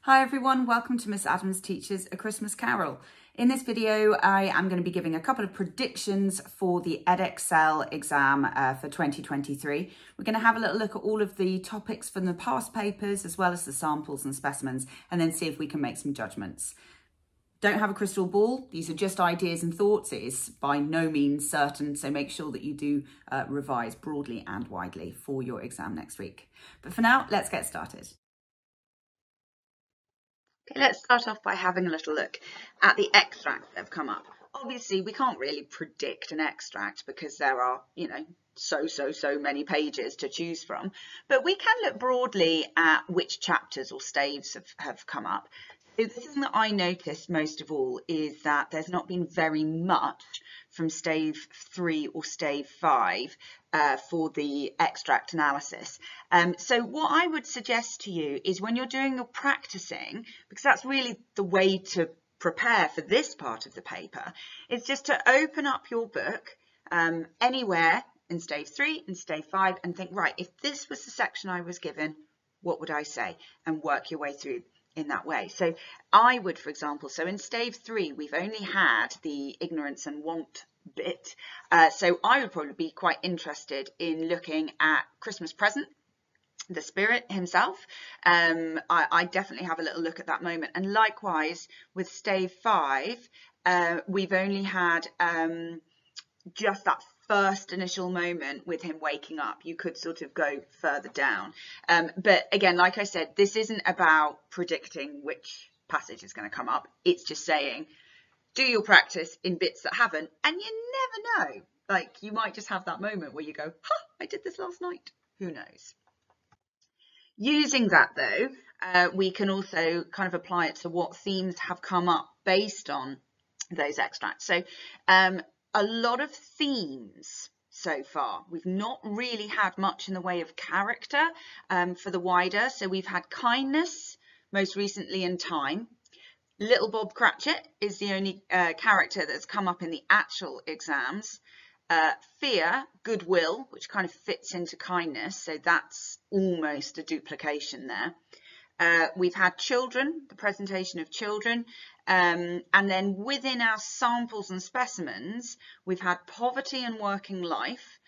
Hi everyone, welcome to Miss Adams Teaches A Christmas Carol. In this video, I am going to be giving a couple of predictions for the Edexcel exam for 2023. We're going to have a little look at all of the topics from the past papers, as well as the samples and specimens, and then see if we can make some judgments. Don't have a crystal ball. These are just ideas and thoughts. It is by no means certain, so make sure that you do revise broadly and widely for your exam next week. But for now, let's get started. Okay, let's start off by having a little look at the extracts that have come up. Obviously, we can't really predict an extract because there are, so many pages to choose from. But we can look broadly at which chapters or staves have come up. So the thing that I noticed most of all is that there's not been very much from stave 3 or stave 5 for the extract analysis. So what I would suggest to you is when you're doing your practicing, because that's really the way to prepare for this part of the paper, is just to open up your book anywhere in stave 3 and stave 5 and think, right, if this was the section I was given, what would I say? And work your way through in that way. So I would, for example, so in stave 3, we've only had the ignorance and want bit. So I would probably be quite interested in looking at Christmas present, the spirit himself. I definitely have a little look at that moment. And likewise with stave 5, we've only had just that first initial moment with him waking up. You could sort of go further down. But again, like I said, this isn't about predicting which passage is going to come up. It's just saying, do your practice in bits that haven't, and you never know. Like, you might just have that moment where you go, I did this last night. Who knows? Using that though, we can also kind of apply it to what themes have come up based on those extracts. So a lot of themes so far. We've not really had much in the way of character for the wider. So we've had kindness, most recently in time. Little Bob Cratchit is the only character that's come up in the actual exams. Fear, goodwill, which kind of fits into kindness. So that's almost a duplication there. We've had children, the presentation of children, and then within our samples and specimens, we've had poverty and working life,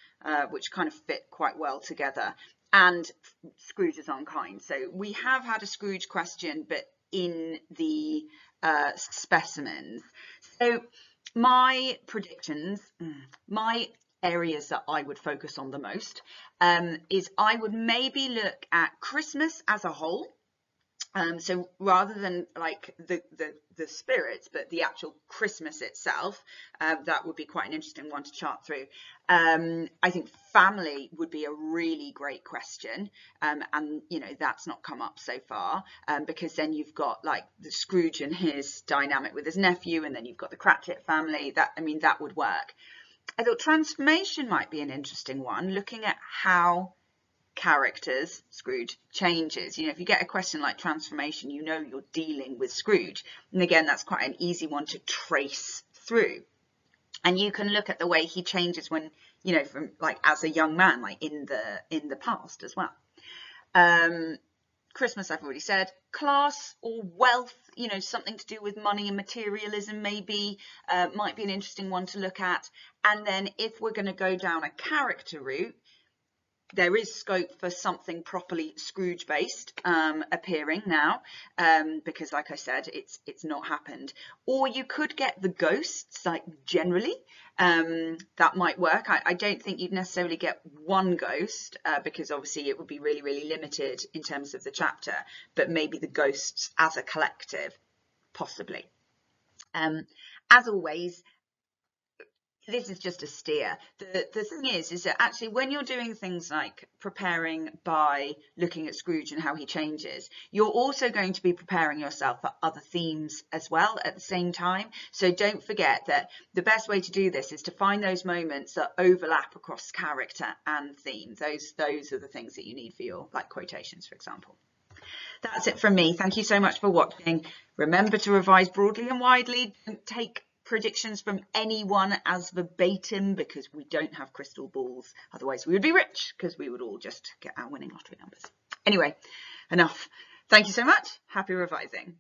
which kind of fit quite well together, and Scrooge is unkind. So we have had a Scrooge question, but in the specimens. So my predictions, my areas that I would focus on the most is I would maybe look at Christmas as a whole. So rather than like the spirits, but the actual Christmas itself, that would be quite an interesting one to chart through. I think family would be a really great question. And, that's not come up so far because then you've got like the Scrooge and his dynamic with his nephew, and then you've got the Cratchit family. That would work. I thought transformation might be an interesting one, looking at how characters, Scrooge, changes. If you get a question like transformation, you're dealing with Scrooge. And again, that's quite an easy one to trace through. And you can look at the way he changes when, from like as a young man, like in the past as well. Christmas, I've already said. Class or wealth, something to do with money and materialism maybe, might be an interesting one to look at. And then if we're going to go down a character route, there is scope for something properly Scrooge based appearing now, because like I said, it's not happened. Or you could get the ghosts, like generally, that might work. I don't think you'd necessarily get one ghost because obviously it would be really, really limited in terms of the chapter, but maybe the ghosts as a collective, possibly. As always, this is just a steer. The thing is that actually when you're doing things like preparing by looking at Scrooge and how he changes, you're also going to be preparing yourself for other themes as well at the same time. So don't forget that the best way to do this is to find those moments that overlap across character and theme. Those are the things that you need for your like quotations, for example. That's it from me. Thank you so much for watching. Remember to revise broadly and widely. Don't take predictions from anyone as verbatim because we don't have crystal balls. Otherwise we would be rich because we would all just get our winning lottery numbers. Anyway, enough. Thank you so much. Happy revising.